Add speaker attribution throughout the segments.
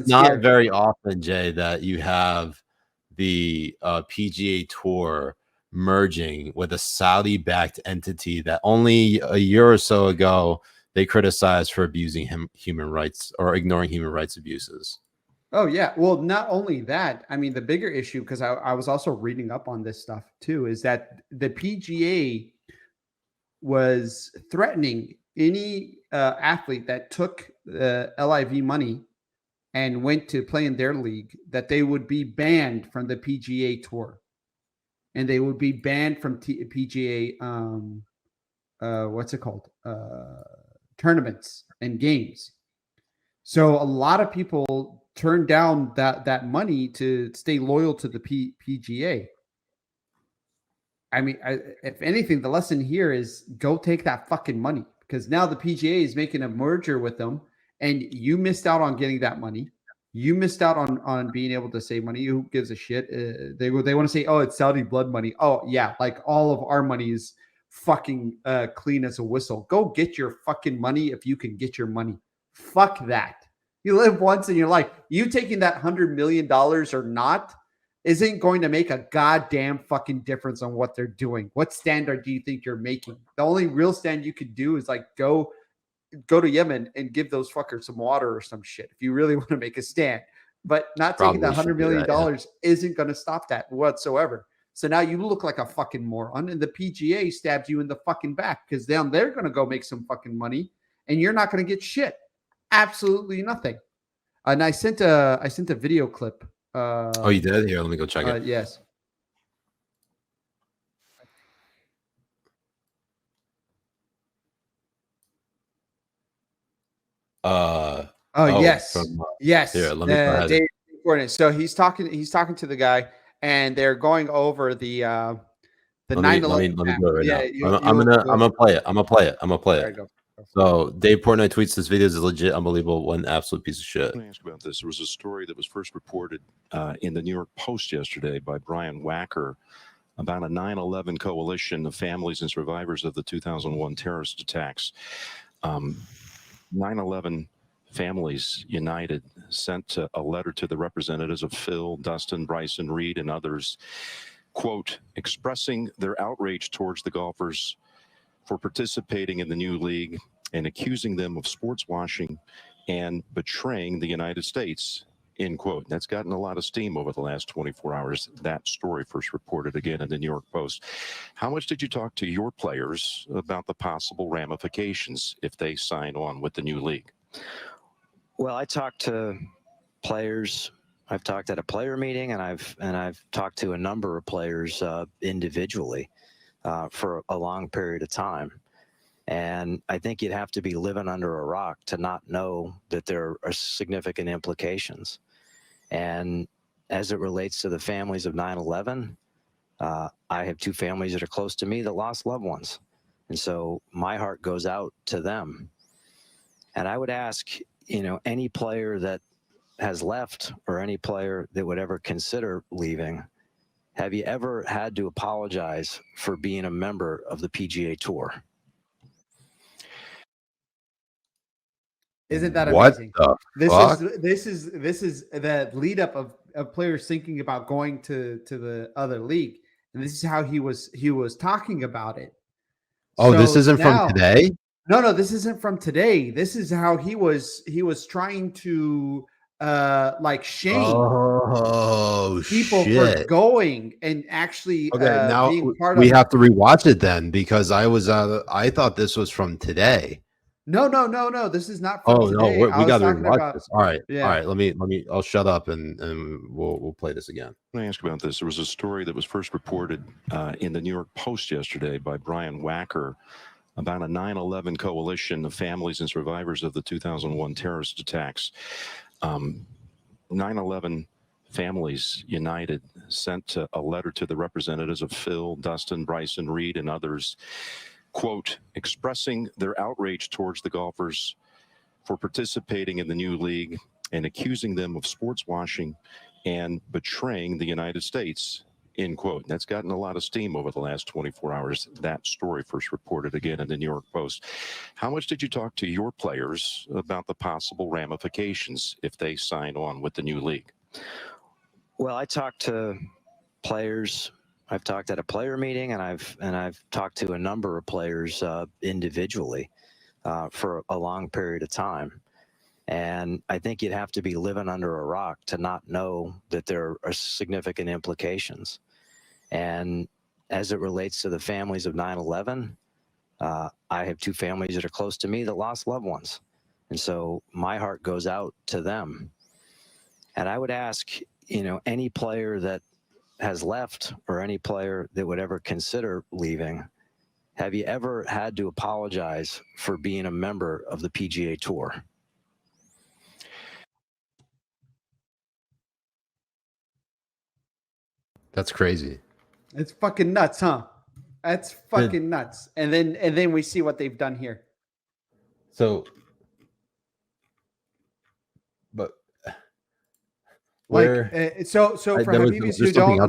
Speaker 1: it's not very often, Jay, that you have the PGA Tour merging with a Saudi-backed entity that only a year or so ago they criticized for abusing human rights or ignoring human rights abuses.
Speaker 2: Oh, yeah. Well, not only that, I mean, the bigger issue, because I was also reading up on this stuff too, is that the PGA was threatening any athlete that took LIV money and went to play in their league, that they would be banned from the PGA Tour. And they would be banned from PGA, what's it called? Tournaments and games. So a lot of people turned down that money to stay loyal to the PGA. I mean, if anything, the lesson here is go take that fucking money, because now the PGA is making a merger with them, and you missed out on getting that money. You missed out on being able to save money. Who gives a shit? They want to say, oh, it's Saudi blood money. Oh yeah, like all of our money is fucking clean as a whistle. Go get your fucking money if you can get your money. Fuck that. You live once in your life. You taking that $100 million or not isn't going to make a goddamn fucking difference on what they're doing. What standard do you think you're making? The only real stand you could do is like go to Yemen and give those fuckers some water or some shit if you really want to make a stand. But not taking that $100 million isn't going to stop that whatsoever. So now you look like a fucking moron, and the PGA stabs you in the fucking back, because then they're going to go make some fucking money, and you're not going to get shit. Absolutely nothing. And I sent a video clip.
Speaker 1: Oh, you did? Here, let me go check it.
Speaker 2: Yes. Yes. Yes.
Speaker 1: Here, let me go ahead.
Speaker 2: So he's talking to the guy, and they're going over the 9/11.
Speaker 1: Let me do it right now. I'm gonna play it. I'm gonna play it. So Dave Portnoy tweets, "This video is legit, unbelievable, one absolute piece of shit."
Speaker 3: Let me ask you about this. There was a story that was first reported in the New York Post yesterday by Brian Wacker about a 9/11 coalition of families and survivors of the 2001 terrorist attacks. 9/11 Families United sent a letter to the representatives of Phil, Dustin, Bryson, Reed, and others, quote, expressing their outrage towards the golfers for participating in the new league and accusing them of sports washing and betraying the United States, end quote. That's gotten a lot of steam over the last 24 hours. That story first reported again in the New York Post. How much did you talk to your players about the possible ramifications if they sign on with the new league?
Speaker 4: Well, I talked to players. I've talked at a player meeting, and I've talked to a number of players individually for a long period of time. And I think you'd have to be living under a rock to not know that there are significant implications. And as it relates to the families of 9/11, I have two families that are close to me that lost loved ones. And so my heart goes out to them. And I would ask, any player that has left or any player that would ever consider leaving, have you ever had to apologize for being a member of the PGA Tour?
Speaker 2: Isn't that amazing? This is the lead up of players thinking about going to the other league, and this is how he was talking about it.
Speaker 1: Oh, so this isn't from today?
Speaker 2: No, this isn't from today. This is how he was trying to shame people for going and actually
Speaker 1: now
Speaker 2: being part
Speaker 1: we
Speaker 2: of
Speaker 1: have to rewatch it then, because I thought this was from today.
Speaker 2: No. This is not from today.
Speaker 1: We got to rewatch this. All right. Let me. I'll shut up and we'll play this again.
Speaker 3: Let me ask you about this. There was a story that was first reported in the New York Post yesterday by Brian Wacker about a 9/11 coalition of families and survivors of the 2001 terrorist attacks. 9/11 Families United sent a letter to the representatives of Phil, Dustin, Bryson, Reed, and others, quote, expressing their outrage towards the golfers for participating in the new league and accusing them of sports washing and betraying the United States, end quote. That's gotten a lot of steam over the last 24 hours. That story first reported again in the New York Post. How much did you talk to your players about the possible ramifications if they sign on with the new league?
Speaker 4: Well, I talked to players. I've talked at a player meeting, and I've talked to a number of players individually for a long period of time. And I think you'd have to be living under a rock to not know that there are significant implications. And as it relates to the families of 9/11, I have two families that are close to me that lost loved ones. And so my heart goes out to them. And I would ask, any player that has left or any player that would ever consider leaving, have you ever had to apologize for being a member of the PGA Tour?
Speaker 1: That's crazy.
Speaker 2: It's fucking nuts, huh? That's fucking nuts. And then we see what they've done here.
Speaker 1: So, but
Speaker 2: for Habibis who don't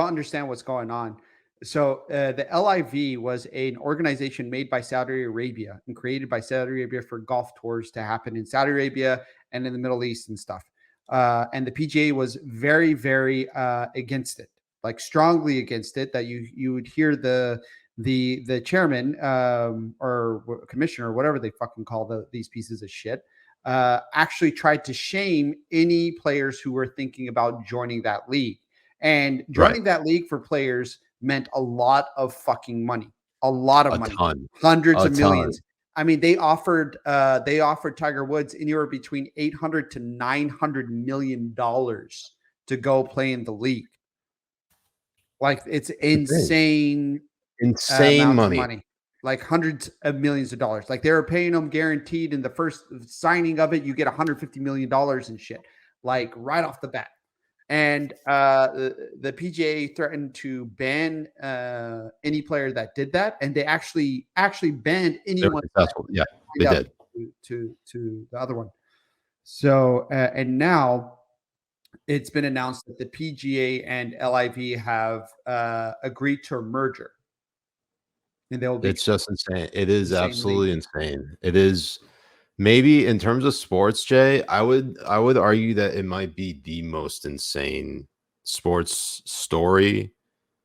Speaker 2: understand what's going on. So the LIV was an organization made by Saudi Arabia and created by Saudi Arabia for golf tours to happen in Saudi Arabia and in the Middle East and stuff. And the PGA was very, very against it, like strongly against it. That you would hear the chairman or commissioner or whatever they fucking call these pieces of shit actually tried to shame any players who were thinking about joining that league. And joining that league for players meant a lot of fucking money, a lot of money, hundreds of millions. I mean, they offered Tiger Woods anywhere between $800 to $900 million to go play in the league. Like, it's insane money. Like hundreds of millions of dollars. Like, they were paying them guaranteed in the first signing of it. You get $150 million and shit, like right off the bat. And the PGA threatened to ban any player that did that, and they actually banned anyone.
Speaker 1: Yeah, they did
Speaker 2: to the other one. So and now it's been announced that the PGA and LIV have agreed to a merger. And
Speaker 1: it's just insane. It is absolutely insane. It is. Maybe in terms of sports, Jay, I would argue that it might be the most insane sports story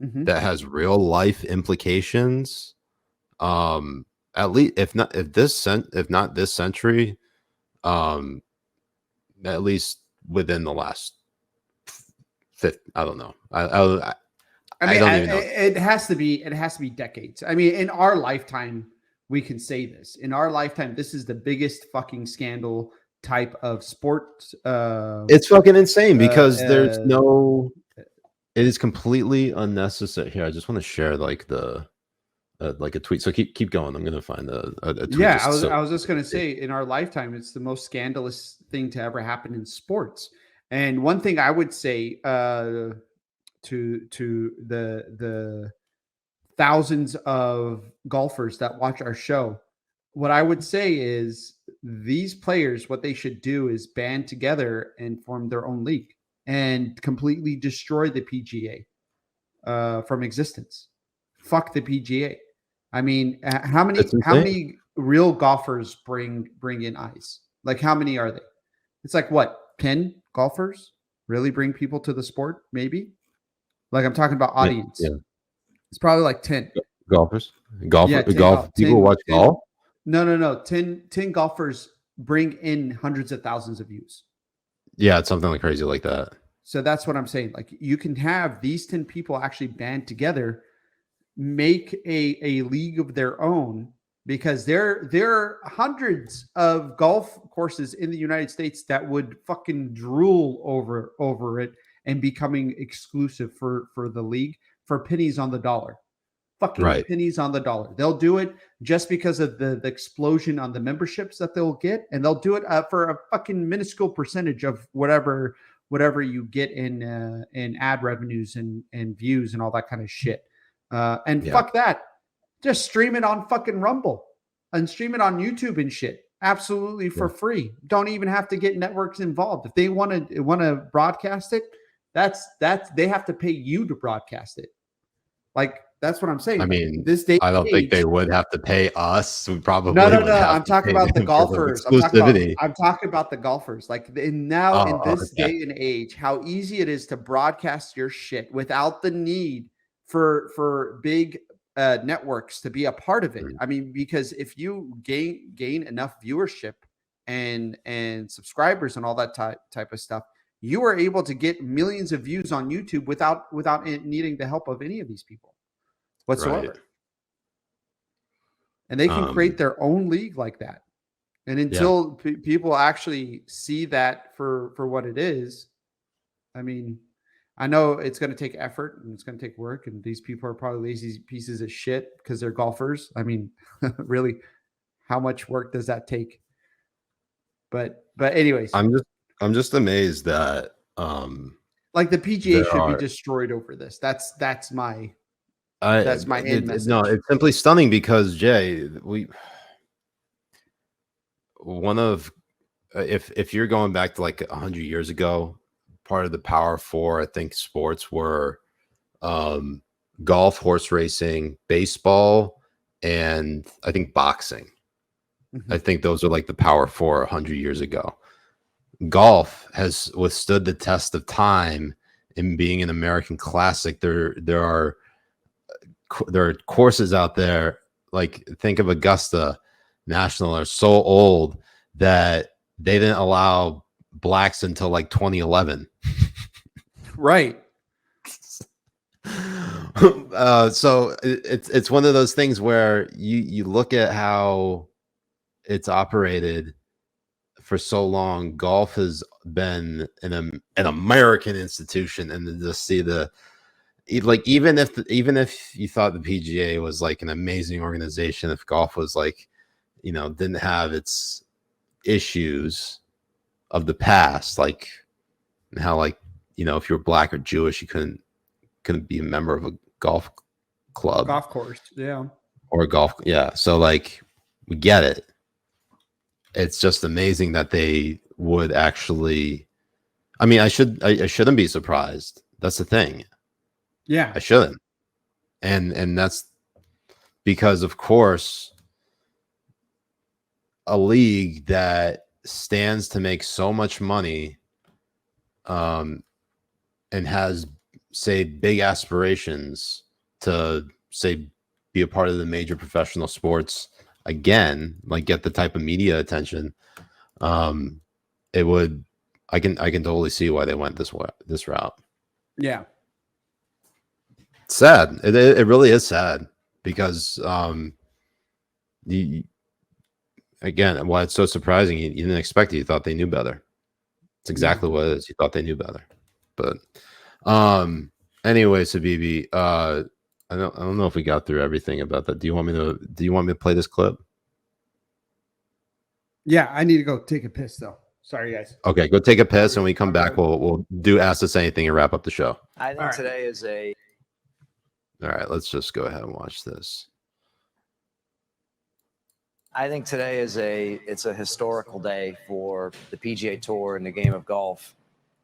Speaker 1: that has real life implications. At least if not this century, at least within the last I don't know. I don't even know.
Speaker 2: It has to be decades. I mean, in our lifetime, we can say this. In our lifetime, this is the biggest fucking scandal type of sport.
Speaker 1: It's fucking insane because there's no. It is completely unnecessary. Here, I just want to share like the like a tweet. So keep going. I'm gonna find a tweet.
Speaker 2: Yeah, I was just gonna say, in our lifetime, it's the most scandalous thing to ever happen in sports. And one thing I would say to the thousands of golfers that watch our show, what I would say is these players, what they should do is band together and form their own league and completely destroy the PGA from existence. Fuck the PGA. I mean, how many real golfers bring in eyes? Like, how many are they? It's like, what, 10 golfers really bring people to the sport? Maybe. Like, I'm talking about audience. Yeah. It's probably like 10
Speaker 1: golfers. People watch golf.
Speaker 2: No. 10 golfers bring in hundreds of thousands of views.
Speaker 1: Yeah, it's something like crazy like that.
Speaker 2: So that's what I'm saying. Like, you can have these 10 people actually band together, make a league of their own, because there are hundreds of golf courses in the United States that would fucking drool over it and becoming exclusive for the league for pennies on the dollar. Fucking pennies on the dollar. They'll do it just because of the explosion on the memberships that they'll get, and they'll do it for a fucking minuscule percentage of whatever you get in ad revenues and views and all that kind of shit. Fuck that. Just stream it on fucking Rumble and stream it on YouTube and shit. Absolutely for free. Don't even have to get networks involved. If they want to broadcast it, That's they have to pay you to broadcast it. Like that's what I'm saying.
Speaker 1: I mean,
Speaker 2: this day
Speaker 1: I don't think
Speaker 2: age,
Speaker 1: they would have to pay us. We probably
Speaker 2: no.
Speaker 1: would have
Speaker 2: I'm
Speaker 1: to
Speaker 2: talking
Speaker 1: pay
Speaker 2: about the
Speaker 1: them for the
Speaker 2: golfers.
Speaker 1: exclusivity.
Speaker 2: I'm talking about the golfers. Like now in this
Speaker 1: Okay.
Speaker 2: day and age, how easy it is to broadcast your shit without the need for big networks to be a part of it.
Speaker 1: Mm.
Speaker 2: I mean, because if you gain enough viewership and subscribers and all that type of stuff, you are able to get millions of views on YouTube without it needing the help of any of these people whatsoever.
Speaker 1: Right.
Speaker 2: And they can create their own league like that. And until people actually see that for what it is, I mean, I know it's going to take effort and it's going to take work, and these people are probably lazy pieces of shit because they're golfers. I mean, really, how much work does that take? But anyways,
Speaker 1: I'm just amazed that
Speaker 2: like the PGA should be destroyed over this. That's my end message.
Speaker 1: No, it's simply stunning because Jay, if you're going back to like 100 years ago, part of the Power Four, I think, sports were golf, horse racing, baseball, and I think boxing. Mm-hmm. I think those are like the Power Four 100 years ago. Golf has withstood the test of time in being an American classic. There are courses out there, like think of Augusta National, are so old that they didn't allow blacks until like 2011.
Speaker 2: Right.
Speaker 1: So it's one of those things where you look at how it's operated for so long. Golf has been an American institution, and to just see like even if you thought the PGA was like an amazing organization, if golf was like, didn't have its issues of the past, like how like if you were black or Jewish, you couldn't be a member of a golf club,
Speaker 2: golf course,
Speaker 1: or a golf, so like we get it. It's just amazing that they would actually. I mean, I shouldn't be surprised. That's the thing.
Speaker 2: Yeah,
Speaker 1: I shouldn't, and that's because, of course, a league that stands to make so much money, and has, say, big aspirations to, say, be a part of the major professional sports again, like get the type of media attention, it would. I can totally see why they went this route.
Speaker 2: Yeah.
Speaker 1: Sad. It really is sad because again, why it's so surprising, you didn't expect it. You thought they knew better. It's exactly what it is. You thought they knew better. But anyway, Sabibi, I don't know if we got through everything about that. Do you want me to play this clip?
Speaker 2: Yeah, I need to go take a piss though. Sorry, guys.
Speaker 1: Okay, go take a piss, and when we come back, we'll do Ask Us Anything and wrap up the show.
Speaker 4: I think today is
Speaker 1: all right, let's just go ahead and watch this.
Speaker 4: I think today is it's a historical day for the PGA Tour and the game of golf.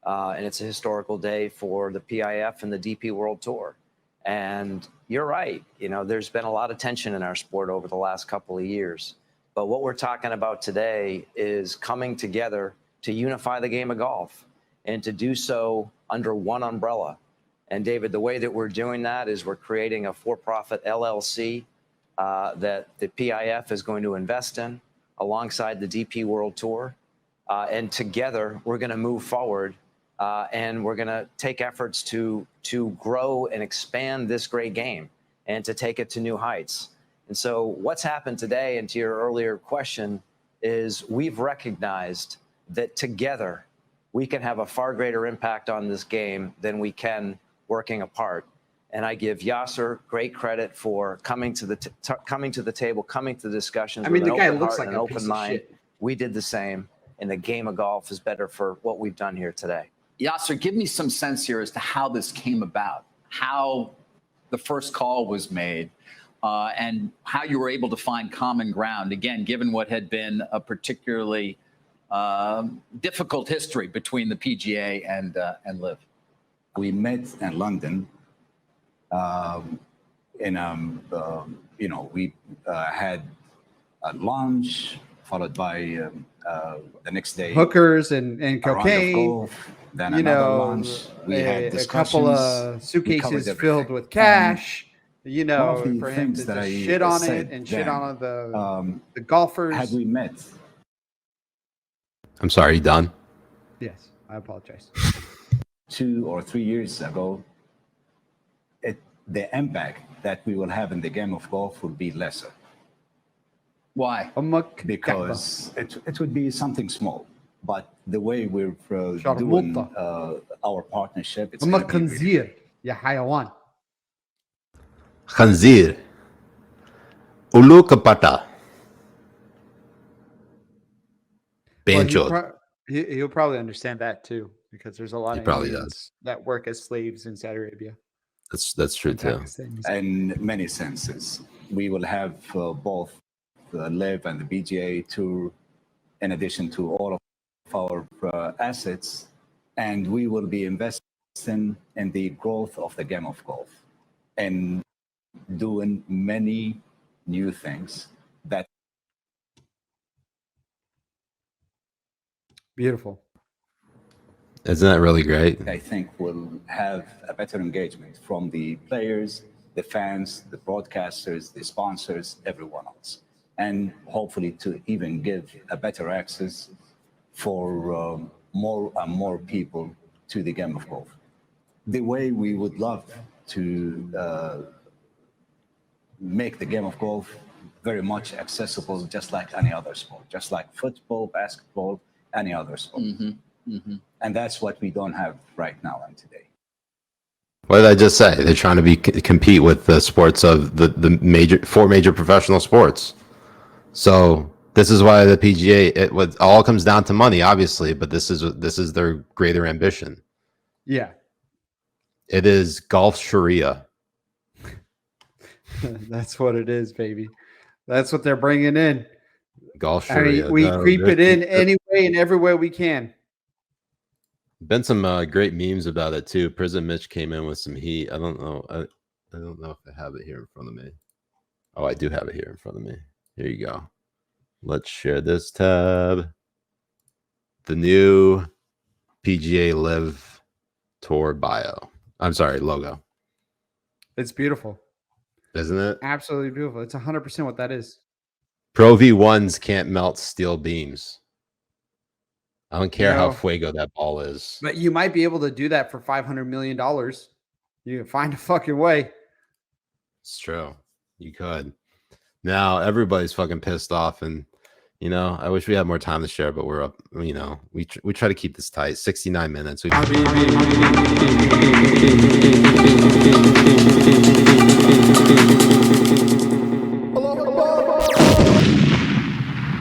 Speaker 4: And it's a historical day for the PIF and the DP World Tour. And you're right. There's been a lot of tension in our sport over the last couple of years. But what we're talking about today is coming together to unify the game of golf and to do so under one umbrella. And David, the way that we're doing that is we're creating a for-profit LLC that the PIF is going to invest in alongside the DP World Tour. And together, we're going to move forward and we're going to take efforts to grow and expand this great game and to take it to new heights. And so what's happened today, and to your earlier question, is we've recognized that together we can have a far greater impact on this game than we can working apart. And I give Yasser great credit for coming to the table, coming to the discussions.
Speaker 2: I mean,
Speaker 4: with
Speaker 2: the guy
Speaker 4: an open
Speaker 2: looks
Speaker 4: heart
Speaker 2: like
Speaker 4: and
Speaker 2: a
Speaker 4: an
Speaker 2: piece
Speaker 4: open
Speaker 2: of
Speaker 4: mind.
Speaker 2: shit.
Speaker 4: We did the same, and the game of golf is better for what we've done here today.
Speaker 5: Yasser, give me some sense here as to how this came about, how the first call was made, and how you were able to find common ground. Again, given what had been a particularly difficult history between the PGA and LIV.
Speaker 6: We met in London. We had a lunch followed by the next day
Speaker 2: Hookers and
Speaker 6: a round of
Speaker 2: cocaine.
Speaker 6: golf, then
Speaker 2: You
Speaker 6: another
Speaker 2: know,
Speaker 6: lunch. We had
Speaker 2: a
Speaker 6: discussions.
Speaker 2: couple of
Speaker 6: We
Speaker 2: suitcases
Speaker 6: covered
Speaker 2: filled
Speaker 6: everything.
Speaker 2: with cash. You
Speaker 6: One
Speaker 2: know,
Speaker 6: of the
Speaker 2: for him to
Speaker 6: things that
Speaker 2: just
Speaker 6: I
Speaker 2: shit on
Speaker 6: said
Speaker 2: it and shit
Speaker 6: then,
Speaker 2: on the golfers.
Speaker 6: had we met
Speaker 1: I'm sorry, you done?
Speaker 2: Yes, I apologize.
Speaker 6: 2 or 3 years ago, the impact that we will have in the game of golf will be lesser
Speaker 5: Why?
Speaker 6: because it would be something small. But the way we're doing
Speaker 2: شرموطة.
Speaker 6: our partnership, it's going
Speaker 2: أمك
Speaker 6: to be really
Speaker 2: خنزير يا حيوان.
Speaker 1: Khanzir. Ulu kapata.
Speaker 2: Well,
Speaker 1: Banchod.
Speaker 2: he'll probably understand that too, because there's a lot
Speaker 1: He
Speaker 2: of
Speaker 1: probably
Speaker 2: Indians
Speaker 1: does.
Speaker 2: that work as slaves in Saudi Arabia.
Speaker 1: That's true too.
Speaker 2: Pakistanis.
Speaker 6: in many senses. We will have both the Live and the PGA Tour, in addition to all of our assets, and we will be investing in the growth of the game of golf and doing many new things that
Speaker 2: Beautiful.
Speaker 1: Isn't that really great?
Speaker 6: I think will have a better engagement from the players, the fans, the broadcasters, the sponsors, everyone else. And hopefully to even give a better access for more and more people to the game of golf. The way we would love to make the game of golf very much accessible, just like any other sport, just like football, basketball, any other sport. And that's what we don't have right now and today.
Speaker 1: What did I just say? They're trying to compete with the sports of the four major professional sports. So this is why the PGA it all comes down to money, obviously, but this is their greater ambition.
Speaker 2: Yeah.
Speaker 1: It is golf Sharia.
Speaker 2: That's what it is, baby. That's what they're bringing in.
Speaker 1: Golf
Speaker 2: I
Speaker 1: Sharia.
Speaker 2: mean, we creep it in any way and every way we can.
Speaker 1: Been some great memes about it too. Prison Mitch came in with some heat. I don't know. I don't know if I have it here in front of me. Oh, I do have it here in front of me. Here you go. Let's share this tab. The new PGA Live Tour bio. I'm sorry, logo.
Speaker 2: It's beautiful.
Speaker 1: Isn't it?
Speaker 2: Absolutely beautiful. It's 100% what that is.
Speaker 1: Pro V1s can't melt steel beams. I don't care how
Speaker 2: No.
Speaker 1: fuego that ball is.
Speaker 2: But you might be able to do that for $500 million. You can find a fucking way.
Speaker 1: It's true. You could. Now everybody's fucking pissed off, and I wish we had more time to share, but we're up. We try to keep this tight. 69 minutes.